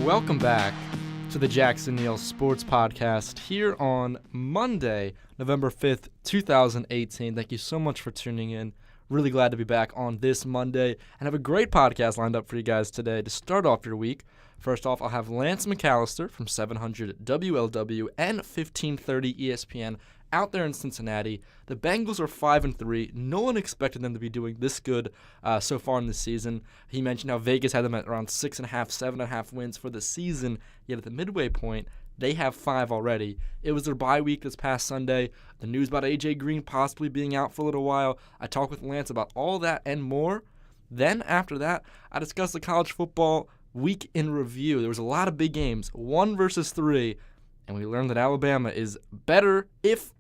Welcome back to the Jackson Neill Sports Podcast here on Monday, November 5th, 2018. Thank you so much for tuning in. Really glad to be back on this Monday and have a great podcast lined up for you guys today to start off your week. First off, I'll have Lance McAlister from 700 WLW and 1530 ESPN out there in Cincinnati. The Bengals are 5-3. No one expected them to be doing this good so far in the season. He mentioned how Vegas had them at around 6.5, 7.5 wins for the season, yet at the midway point, they have 5 already. It was their bye week this past Sunday. The news about A.J. Green possibly being out for a little while. I talked with Lance about all that and more. Then after that, I discussed the college football week in review. There was a lot of big games, 1 versus 3, and we learned that Alabama is better, if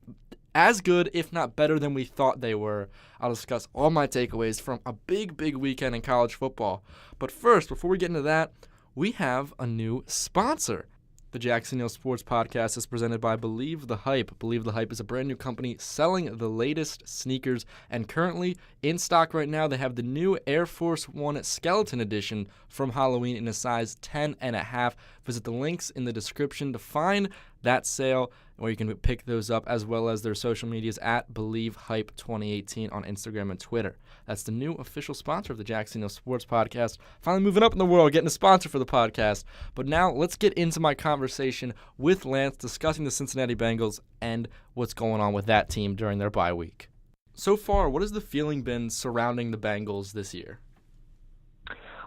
as good, if not better than we thought they were. I'll discuss all my takeaways from a big weekend in college football. But first, before we get into that, we have a new sponsor. The Jackson Neill Sports Podcast is presented by Believe the Hype. Believe the Hype is a brand new company selling the latest sneakers, and currently in stock right now, they have the new Air Force One Skeleton Edition from Halloween in a size 10.5. Visit the links in the description to find that sale, where you can pick those up, as well as their social medias at Believe Hype 2018 on Instagram and Twitter. That's the new official sponsor of the Jackson Neill Sports Podcast. Finally moving up in the world, getting a sponsor for the podcast. But now let's get into my conversation with Lance, discussing the Cincinnati Bengals and what's going on with that team during their bye week. So far, what has the feeling been surrounding the Bengals this year?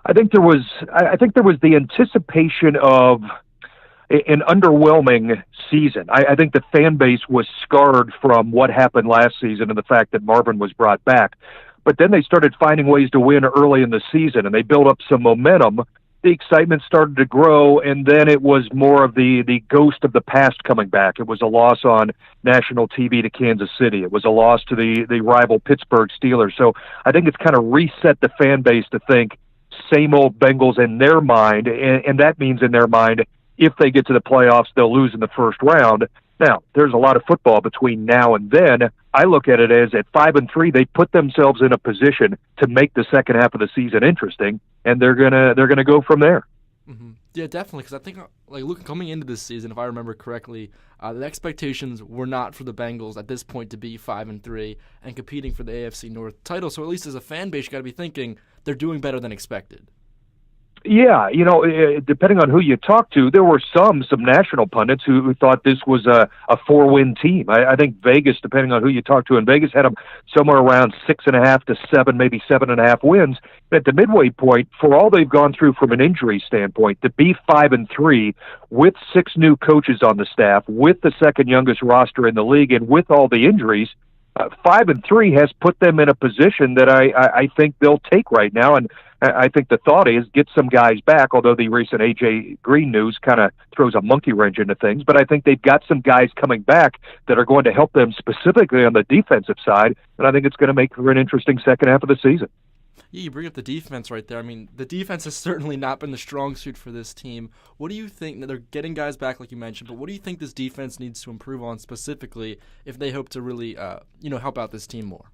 I think there was the anticipation of an underwhelming season. I think the fan base was scarred from what happened last season and the fact that Marvin was brought back. But then they started finding ways to win early in the season, and they built up some momentum. The excitement started to grow, and then it was more of the ghost of the past coming back. It was a loss on national TV to Kansas City. It was a loss to the rival Pittsburgh Steelers. So I think it's kind of reset the fan base to think same old Bengals in their mind, and that means in their mind, if they get to the playoffs, they'll lose in the first round. Now, there's a lot of football between now and then. I look at it as at 5-3, they put themselves in a position to make the second half of the season interesting, and they're gonna go from there. Mm-hmm. Yeah, definitely. Because I think, coming into this season, if I remember correctly, the expectations were not for the Bengals at this point to be 5-3 and competing for the AFC North title. So at least as a fan base, you got to be thinking they're doing better than expected. Yeah, depending on who you talk to, there were some national pundits who thought this was a 4-win team. I think Vegas, depending on who you talk to in Vegas, had them somewhere around 6.5 to 7, maybe 7.5 wins. At the midway point, for all they've gone through from an injury standpoint, to be 5-3 with 6 new coaches on the staff, with the second youngest roster in the league, and with all the injuries, 5-3 has put them in a position that I think they'll take right now. And I think the thought is get some guys back, although the recent A.J. Green news kind of throws a monkey wrench into things. But I think they've got some guys coming back that are going to help them specifically on the defensive side, and I think it's going to make for an interesting second half of the season. Yeah, you bring up the defense right there. I mean, the defense has certainly not been the strong suit for this team. What do you think? They're getting guys back, like you mentioned, but what do you think this defense needs to improve on specifically if they hope to really, help out this team more?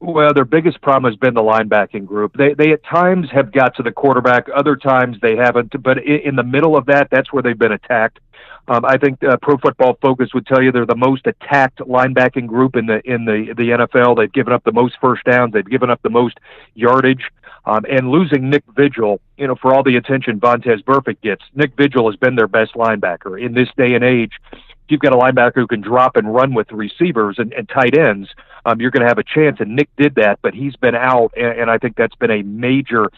Well, their biggest problem has been the linebacking group. They at times have got to the quarterback, other times they haven't. But in the middle of that's where they've been attacked. I think Pro Football Focus would tell you they're the most attacked linebacking group in the NFL. They've given up the most first downs. They've given up the most yardage. And losing Nick Vigil, for all the attention Vontaze Burfict gets, Nick Vigil has been their best linebacker. In this day and age, if you've got a linebacker who can drop and run with receivers and tight ends, you're going to have a chance. And Nick did that, but he's been out, and I think that's been a major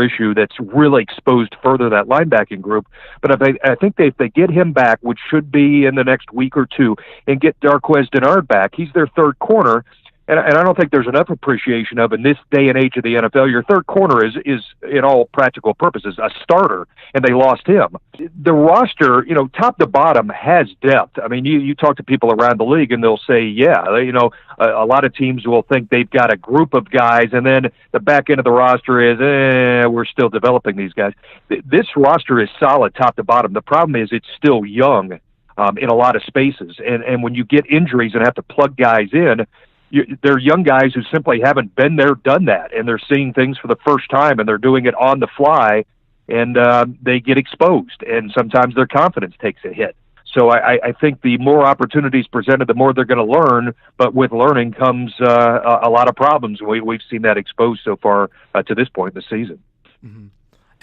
issue that's really exposed further that linebacking group. But I think if they get him back, which should be in the next week or two, and get Darqueze Dennard back, he's their third corner. And I don't think there's enough appreciation of, in this day and age of the NFL, your third corner is in all practical purposes, a starter, and they lost him. The roster, top to bottom, has depth. I mean, you talk to people around the league, and they'll say, a lot of teams will think they've got a group of guys, and then the back end of the roster is, we're still developing these guys. This roster is solid top to bottom. The problem is it's still young in a lot of spaces, and when you get injuries and have to plug guys in, they're young guys who simply haven't been there, done that, and they're seeing things for the first time, and they're doing it on the fly. and they get exposed, and sometimes their confidence takes a hit. So I think the more opportunities presented, the more they're going to learn. But with learning comes a lot of problems. We've seen that exposed so far to this point in the season. Mm-hmm.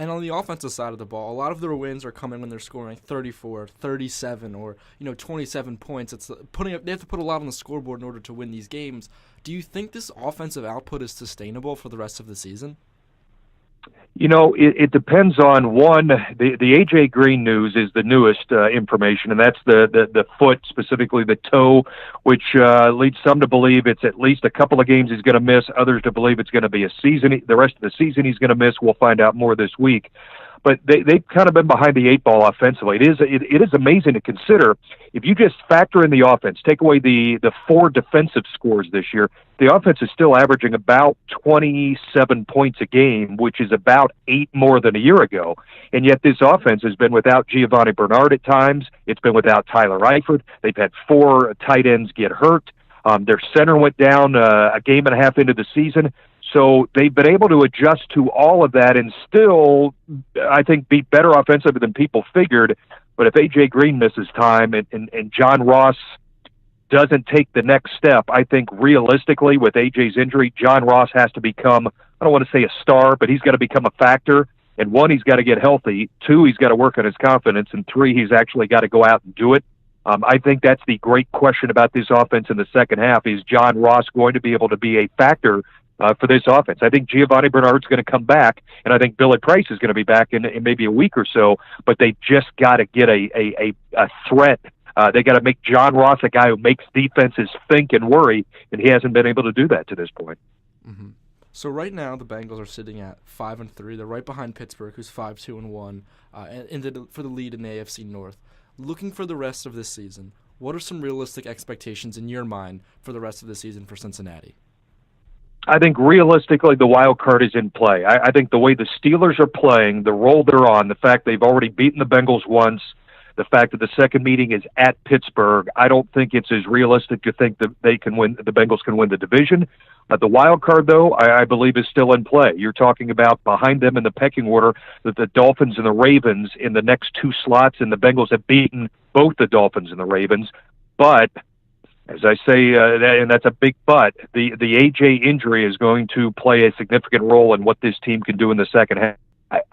And on the offensive side of the ball, a lot of their wins are coming when they're scoring 34, 37, or 27 points. They have to put a lot on the scoreboard in order to win these games. Do you think this offensive output is sustainable for the rest of the season? It depends on one. The A.J. Green news is the newest information, and that's the foot, specifically the toe, which leads some to believe it's at least a couple of games he's going to miss, others to believe it's going to be a season. The rest of the season he's going to miss. We'll find out more this week. But they've kind of been behind the eight ball offensively. It is amazing to consider. If you just factor in the offense, take away the 4 defensive scores this year, the offense is still averaging about 27 points a game, which is about 8 more than a year ago. And yet this offense has been without Giovanni Bernard at times. It's been without Tyler Eifert. They've had 4 tight ends get hurt. Their center went down a game and a half into the season. So they've been able to adjust to all of that and still, I think, be better offensively than people figured. But if A.J. Green misses time and John Ross doesn't take the next step, I think realistically with A.J.'s injury, John Ross has to become, I don't want to say a star, but he's got to become a factor. And 1, he's got to get healthy. 2, he's got to work on his confidence. And 3, he's actually got to go out and do it. I think that's the great question about this offense in the second half. Is John Ross going to be able to be a factor for this offense? I think Giovanni Bernard's going to come back, and I think Billy Price is going to be back in maybe a week or so, but they just got to get a threat. They got to make John Ross a guy who makes defenses think and worry, and he hasn't been able to do that to this point. Mm-hmm. So right now the Bengals are sitting at 5-3. They're right behind Pittsburgh, who's 5-2-1, for the lead in the AFC North. Looking for the rest of this season, what are some realistic expectations in your mind for the rest of the season for Cincinnati? I think realistically the wild card is in play. I think the way the Steelers are playing, the role they're on, the fact they've already beaten the Bengals once, the fact that the second meeting is at Pittsburgh, I don't think it's as realistic to think that the Bengals can win the division. The wild card, though, I believe is still in play. You're talking about behind them in the pecking order, that the Dolphins and the Ravens in the next 2 slots, and the Bengals have beaten both the Dolphins and the Ravens. But as I say, and that's a big but, the A.J. injury is going to play a significant role in what this team can do in the second half.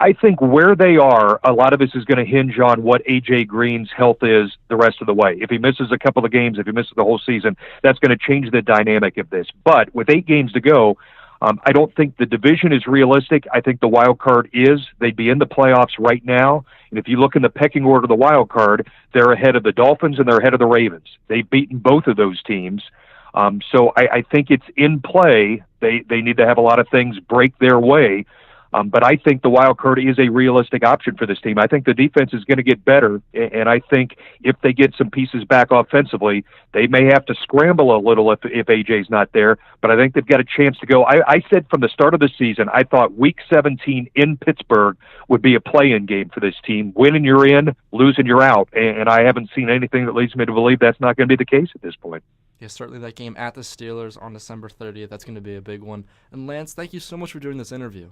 I think where they are, a lot of this is going to hinge on what A.J. Green's health is the rest of the way. If he misses a couple of games, if he misses the whole season, that's going to change the dynamic of this. But with 8 games to go, I don't think the division is realistic. I think the wild card is. They'd be in the playoffs right now. And if you look in the pecking order of the wild card, they're ahead of the Dolphins and they're ahead of the Ravens. They've beaten both of those teams. So I think it's in play. They need to have a lot of things break their way. But I think the wild card is a realistic option for this team. I think the defense is going to get better, and I think if they get some pieces back offensively, they may have to scramble a little if AJ's not there, but I think they've got a chance to go. I said from the start of the season, I thought Week 17 in Pittsburgh would be a play-in game for this team. Winning, you're in, losing, you're out, and I haven't seen anything that leads me to believe that's not going to be the case at this point. Yeah, certainly that game at the Steelers on December 30th, that's going to be a big one. And Lance, thank you so much for doing this interview.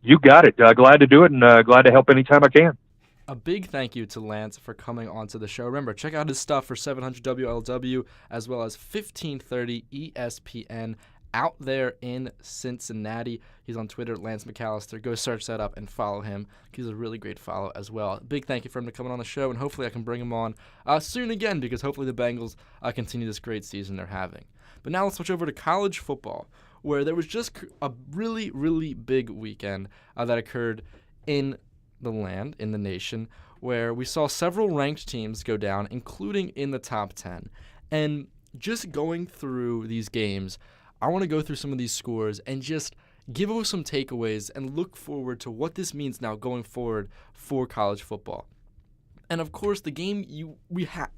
You got it. Glad to do it, and glad to help anytime I can. A big thank you to Lance for coming onto the show. Remember, check out his stuff for 700 WLW as well as 1530 ESPN out there in Cincinnati. He's on Twitter, Lance McAlister. Go search that up and follow him. He's a really great follow as well. Big thank you for him to coming on the show, and hopefully I can bring him on soon again because hopefully the Bengals continue this great season they're having. But now let's switch over to college football, where there was just a really, really big weekend that occurred in the land, in the nation, where we saw several ranked teams go down, including in the top 10. And just going through these games, I want to go through some of these scores and just give us some takeaways and look forward to what this means now going forward for college football. And of course, the game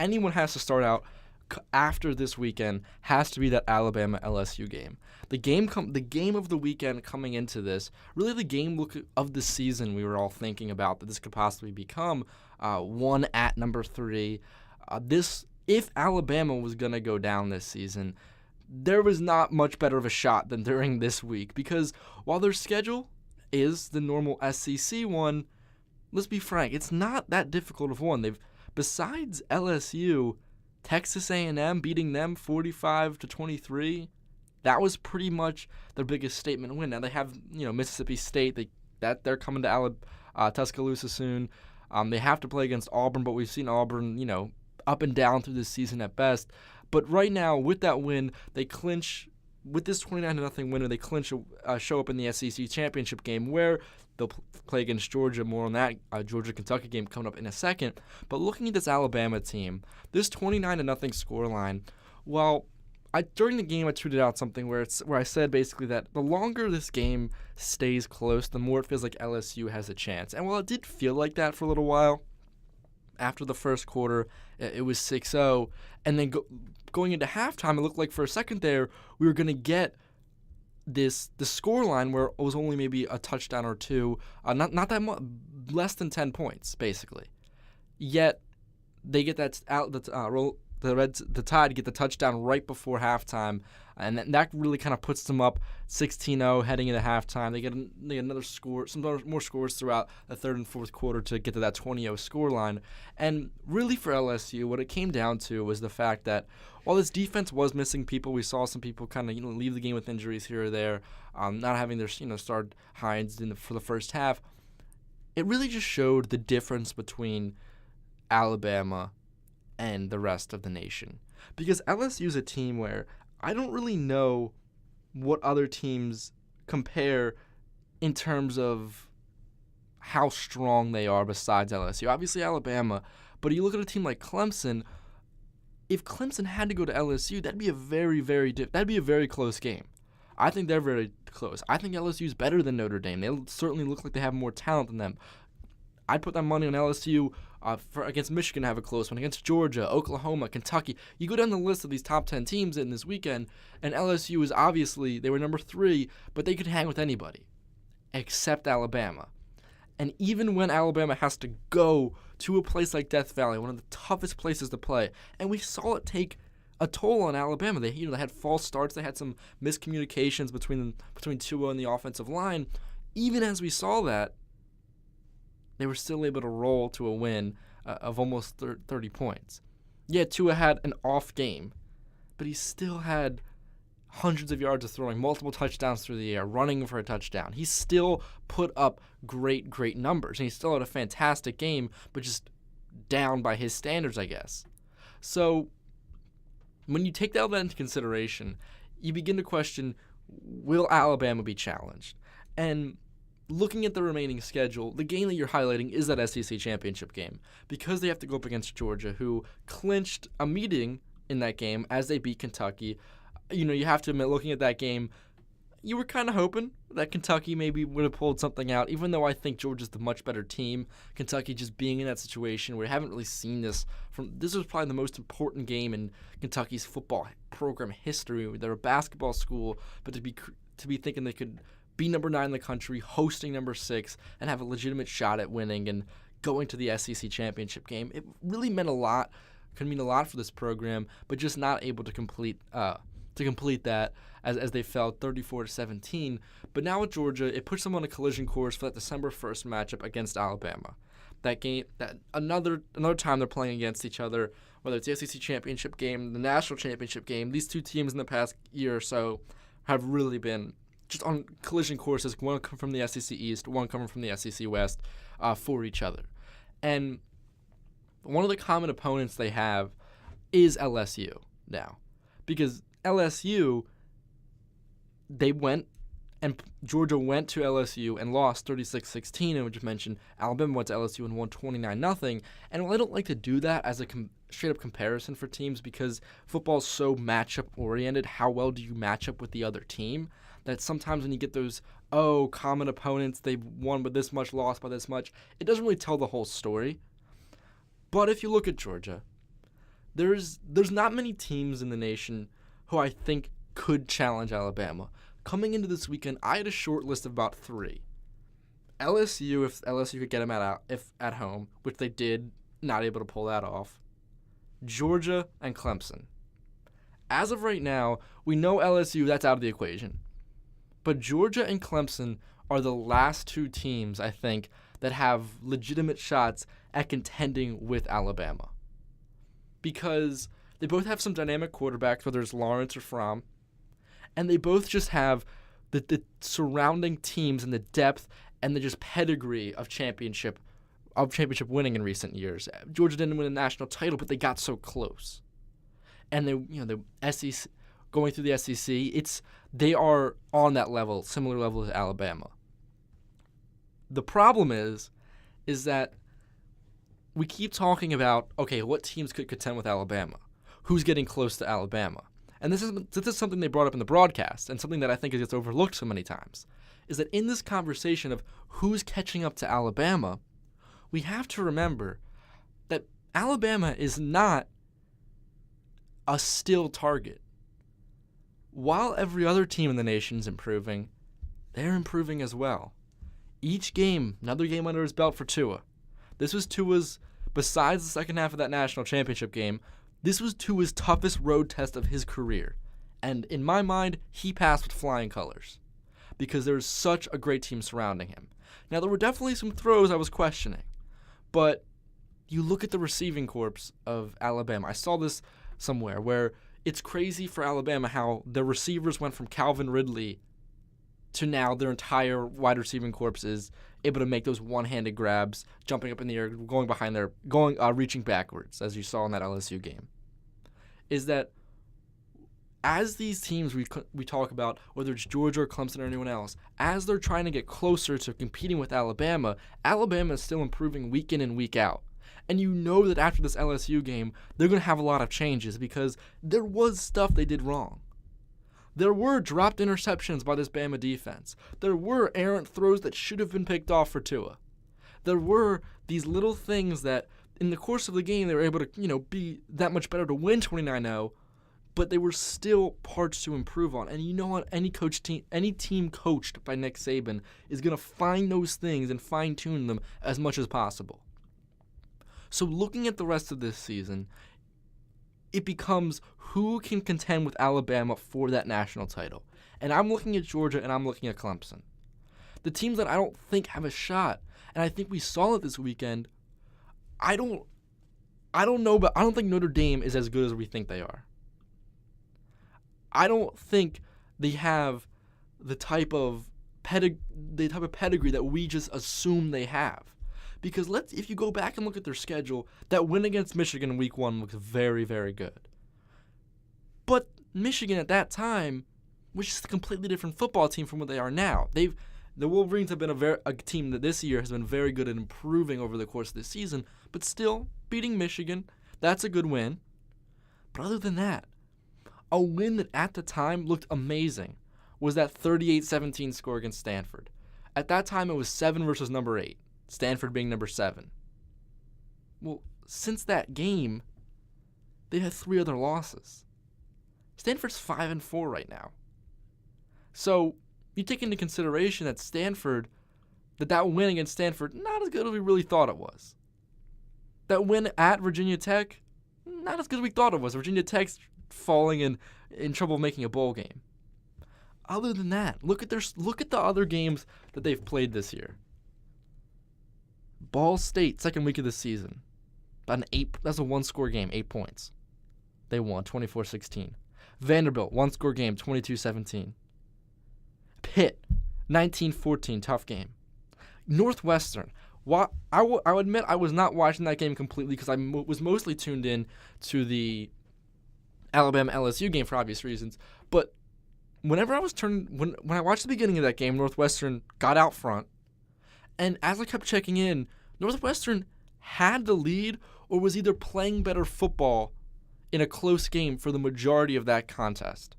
anyone has to start out after this weekend has to be that Alabama LSU game. The game of the weekend coming into this, really the game of the season we were all thinking about that this could possibly become one at number 3. If Alabama was going to go down this season, there was not much better of a shot than during this week because while their schedule is the normal SEC one. Let's be frank, it's not that difficult of one. Besides LSU, Texas A&M beating them 45-23, that was pretty much their biggest statement win. Now they have, Mississippi State. They're coming to Tuscaloosa soon. They have to play against Auburn, but we've seen Auburn, up and down through this season at best. But right now, with that win, they clinch. With this 29-0 winner, they clinch show up in the SEC championship game where they'll play against Georgia. More on that Georgia-Kentucky game coming up in a second. But looking at this Alabama team, this 29-0 scoreline, well, during the game I tweeted out something where I said basically that the longer this game stays close, the more it feels like LSU has a chance. And while it did feel like that for a little while, after the first quarter, it was 6-0. And then going into halftime, it looked like for a second there we were going to get the scoreline where it was only maybe a touchdown or two, not that much, less than 10 points, basically. Yet they get that out the Tide get the touchdown right before halftime, and that really kind of puts them up 16-0 heading into halftime. They get another score, some more scores throughout the third and fourth quarter to get to that 20-0 scoreline. And really for LSU, what it came down to was the fact that while this defense was missing people, we saw some people kind of leave the game with injuries here or there, not having their star Hines for the first half. It really just showed the difference between Alabama and the rest of the nation. Because LSU is a team where I don't really know what other teams compare in terms of how strong they are besides LSU. Obviously Alabama, but you look at a team like Clemson, if Clemson had to go to LSU, that'd be a very close game. I think they're very close. I think LSU is better than Notre Dame. They certainly look like they have more talent than them. I'd put that money on LSU against Michigan, have a close one, against Georgia, Oklahoma, Kentucky. You go down the list of these top 10 teams in this weekend, and LSU is obviously, they were number 3, but they could hang with anybody except Alabama. And even when Alabama has to go to a place like Death Valley, one of the toughest places to play, and we saw it take a toll on Alabama. They had false starts. They had some miscommunications between Tua and the offensive line. Even as we saw that, they were still able to roll to a win of almost 30 points. Yeah, Tua had an off game, but he still had hundreds of yards of throwing, multiple touchdowns through the air, running for a touchdown. He still put up great numbers, and he still had a fantastic game, but just down by his standards, I guess. So when you take all that into consideration, you begin to question, will Alabama be challenged? And looking at the remaining schedule, the game that you're highlighting is that SEC championship game, because they have to go up against Georgia, who clinched a meeting in that game as they beat Kentucky. You have to admit, looking at that game, you were kind of hoping that Kentucky maybe would have pulled something out, even though I think Georgia's the much better team. Kentucky just being in that situation where we haven't really seen this. This was probably the most important game in Kentucky's football program history. They're a basketball school, but to be thinking they could be number 9 in the country, hosting number 6, and have a legitimate shot at winning and going to the SEC championship game, it really meant a lot. Could mean a lot for this program, but just not able to complete that as they fell 34-17. But now with Georgia, it puts them on a collision course for that December 1st matchup against Alabama. That game, that another time they're playing against each other, whether it's the SEC championship game, the national championship game. These two teams in the past year or so have really been just on collision courses, one coming from the SEC East, one coming from the SEC West, for each other. And one of the common opponents they have is LSU now. Because LSU, Georgia went to LSU and lost 36-16, and we just mentioned Alabama went to LSU and won 29-0. And while I don't like to do that as a straight-up comparison for teams, because football is so matchup-oriented, how well do you match up with the other team, that sometimes when you get those, common opponents, they won by this much, lost by this much, it doesn't really tell the whole story. But if you look at Georgia, there's not many teams in the nation who I think could challenge Alabama. Coming into this weekend, I had a short list of about 3. LSU, if LSU could get them at home, which they did, not able to pull that off. Georgia and Clemson. As of right now, we know LSU, that's out of the equation. But Georgia and Clemson are the last two teams, I think, that have legitimate shots at contending with Alabama. Because they both have some dynamic quarterbacks, whether it's Lawrence or Fromm, and they both just have the surrounding teams and the depth and the just pedigree of championship winning in recent years. Georgia didn't win a national title, but they got so close. And the SEC, going through the SEC, they are on that level, similar level to Alabama. The problem is that we keep talking about, okay, what teams could contend with Alabama? Who's getting close to Alabama? And this is something they brought up in the broadcast, and something that I think gets overlooked so many times, is that in this conversation of who's catching up to Alabama, we have to remember that Alabama is not a still target. While every other team in the nation is improving, they're improving as well. Each game, another game under his belt for Tua. This was Tua's, besides the second half of that national championship game, this was Tua's toughest road test of his career. And in my mind, he passed with flying colors because there was such a great team surrounding him. Now, there were definitely some throws I was questioning, but you look at the receiving corps of Alabama. I saw this somewhere where it's crazy for Alabama how their receivers went from Calvin Ridley to now their entire wide receiving corps is able to make those one-handed grabs, jumping up in the air, reaching backwards, as you saw in that LSU game. Is that as these teams we talk about, whether it's Georgia or Clemson or anyone else, as they're trying to get closer to competing with Alabama, Alabama is still improving week in and week out. And you know that after this LSU game, they're going to have a lot of changes because there was stuff they did wrong. There were dropped interceptions by this Bama defense. There were errant throws that should have been picked off for Tua. There were these little things that in the course of the game they were able to, be that much better to win 29-0, but they were still parts to improve on. And you know what? Any team coached by Nick Saban is going to find those things and fine-tune them as much as possible. So looking at the rest of this season, it becomes who can contend with Alabama for that national title. And I'm looking at Georgia and I'm looking at Clemson. The teams that I don't think have a shot, and I think we saw it this weekend, I don't know, but I don't think Notre Dame is as good as we think they are. I don't think they have the type of pedigree that we just assume they have. Because if you go back and look at their schedule, that win against Michigan in week 1 looks very, very good. But Michigan at that time was just a completely different football team from what they are now. The Wolverines have been a team that this year has been very good at improving over the course of the season, but still beating Michigan, that's a good win. But other than that, a win that at the time looked amazing was that 38-17 score against Stanford. At that time, it was 7 versus number 8. Stanford being number 7. Well, since that game, they had 3 other losses. Stanford's 5-4 right now. So you take into consideration that that win against Stanford, not as good as we really thought it was. That win at Virginia Tech, not as good as we thought it was. Virginia Tech's falling in trouble making a bowl game. Other than that, look at the other games that they've played this year. Ball State, second week of the season. That's a 1-score game, 8 points. They won 24-16. Vanderbilt, 1-score game, 22-17. Pitt, 19-14, tough game. Northwestern, I will admit I was not watching that game completely because I was mostly tuned in to the Alabama-LSU game for obvious reasons. But whenever I was when I watched the beginning of that game, Northwestern got out front. And as I kept checking in, Northwestern had the lead or was either playing better football in a close game for the majority of that contest.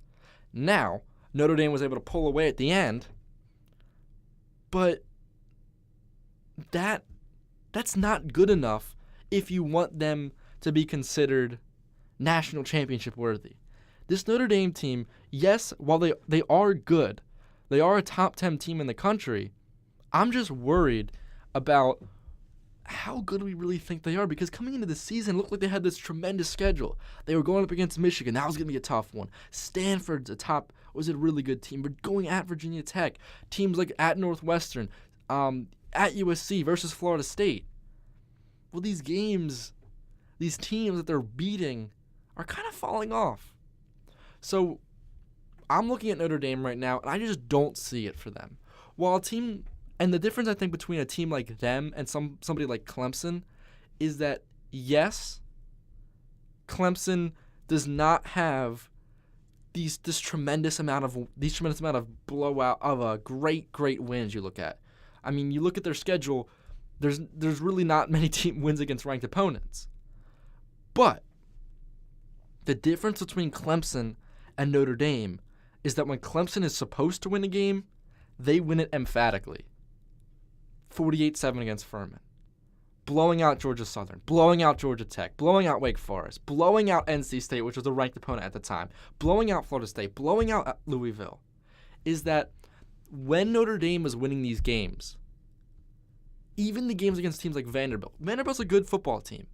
Now, Notre Dame was able to pull away at the end, but that's not good enough if you want them to be considered national championship worthy. This Notre Dame team, yes, while they are good, they are a top 10 team in the country, I'm just worried about how good we really think they are because coming into the season, it looked like they had this tremendous schedule. They were going up against Michigan. That was going to be a tough one. Stanford's was a really good team. But going at Virginia Tech, teams like at Northwestern, at USC versus Florida State. Well, these games, these teams that they're beating are kind of falling off. So I'm looking at Notre Dame right now, and I just don't see it for them. While a team, and the difference I think between a team like them and somebody like Clemson is that, yes, Clemson does not have this tremendous amount of blowout of great wins you look at. I mean, you look at their schedule, there's really not many team wins against ranked opponents. But the difference between Clemson and Notre Dame is that when Clemson is supposed to win a game, they win it emphatically. 48-7 against Furman. Blowing out Georgia Southern, blowing out Georgia Tech, blowing out Wake Forest, blowing out NC State, which was a ranked opponent at the time, blowing out Florida State, blowing out Louisville, is that when Notre Dame is winning these games, even the games against teams like Vanderbilt's a good football team,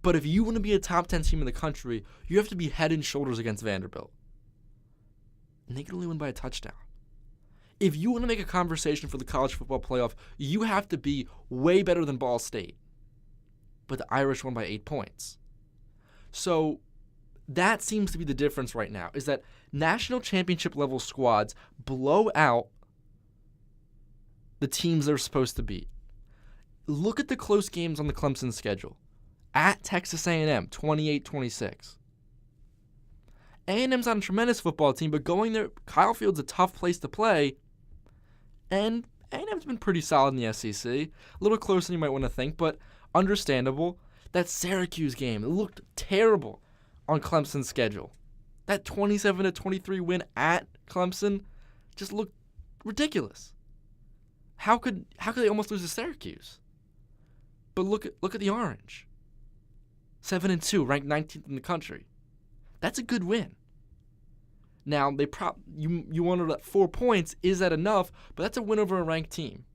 but if you want to be a top 10 team in the country, you have to be head and shoulders against Vanderbilt. And they can only win by a touchdown. If you want to make a conversation for the college football playoff, you have to be way better than Ball State. But the Irish won by 8 points. So that seems to be the difference right now, is that national championship level squads blow out the teams they're supposed to beat. Look at the close games on the Clemson schedule. At Texas A&M, 28-26. A&M's not a tremendous football team, but going there, Kyle Field's a tough place to play, and A&M's been pretty solid in the SEC. A little closer than you might want to think, but understandable. That Syracuse game, it looked terrible on Clemson's schedule. That 27-23 win at Clemson just looked ridiculous. How could they almost lose to Syracuse? But look at the Orange. 7-2, ranked 19th in the country. That's a good win. Now, you wondered at 4 points, is that enough? But that's a win over a ranked team.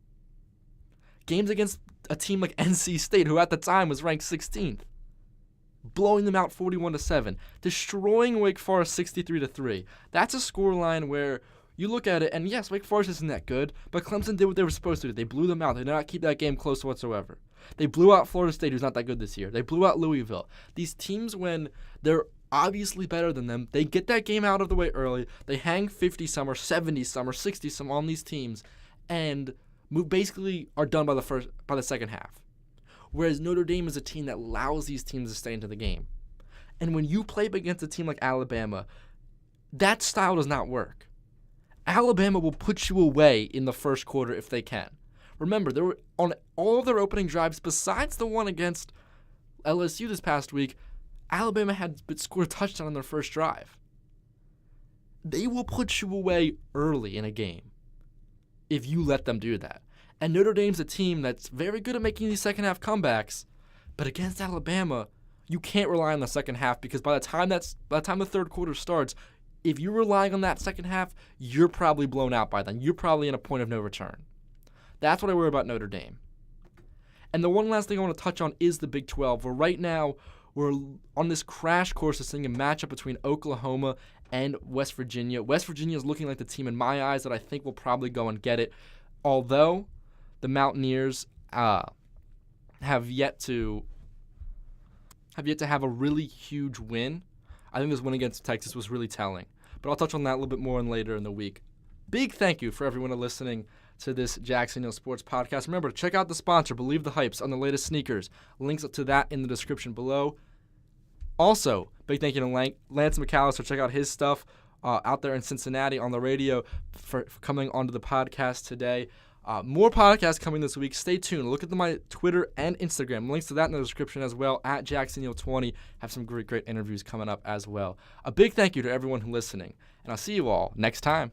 Games against a team like NC State, who at the time was ranked 16th. Blowing them out 41-7. Destroying Wake Forest 63-3. That's a scoreline where you look at it, and yes, Wake Forest isn't that good, but Clemson did what they were supposed to do. They blew them out. They did not keep that game close whatsoever. They blew out Florida State, who's not that good this year. They blew out Louisville. These teams, when they're obviously better than them, they get that game out of the way early. They hang 50-some or 70-some or 60-some on these teams and basically are done by the second half. Whereas Notre Dame is a team that allows these teams to stay into the game. And when you play against a team like Alabama, that style does not work. Alabama will put you away in the first quarter if they can. Remember, they were on all of their opening drives, besides the one against LSU this past week, Alabama had scored a touchdown on their first drive. They will put you away early in a game if you let them do that. And Notre Dame's a team that's very good at making these second-half comebacks, but against Alabama, you can't rely on the second half because by the time the third quarter starts, if you're relying on that second half, you're probably blown out by then. You're probably in a point of no return. That's what I worry about Notre Dame. And the one last thing I want to touch on is the Big 12, where right now we're on this crash course of seeing a matchup between Oklahoma and West Virginia. West Virginia is looking like the team in my eyes that I think will probably go and get it, although the Mountaineers have yet to have a really huge win. I think this win against Texas was really telling. But I'll touch on that a little bit more later in the week. Big thank you for everyone listening to this Jackson Neill Sports Podcast. Remember to check out the sponsor, Believe the Hypes, on the latest sneakers. Links to that in the description below. Also, big thank you to Lance McAlister. Check out his stuff out there in Cincinnati on the radio for coming onto the podcast today. More podcasts coming this week. Stay tuned. Look at my Twitter and Instagram. Links to that in the description as well. At Jackson Neill 20. Have some great interviews coming up as well. A big thank you to everyone who's listening. And I'll see you all next time.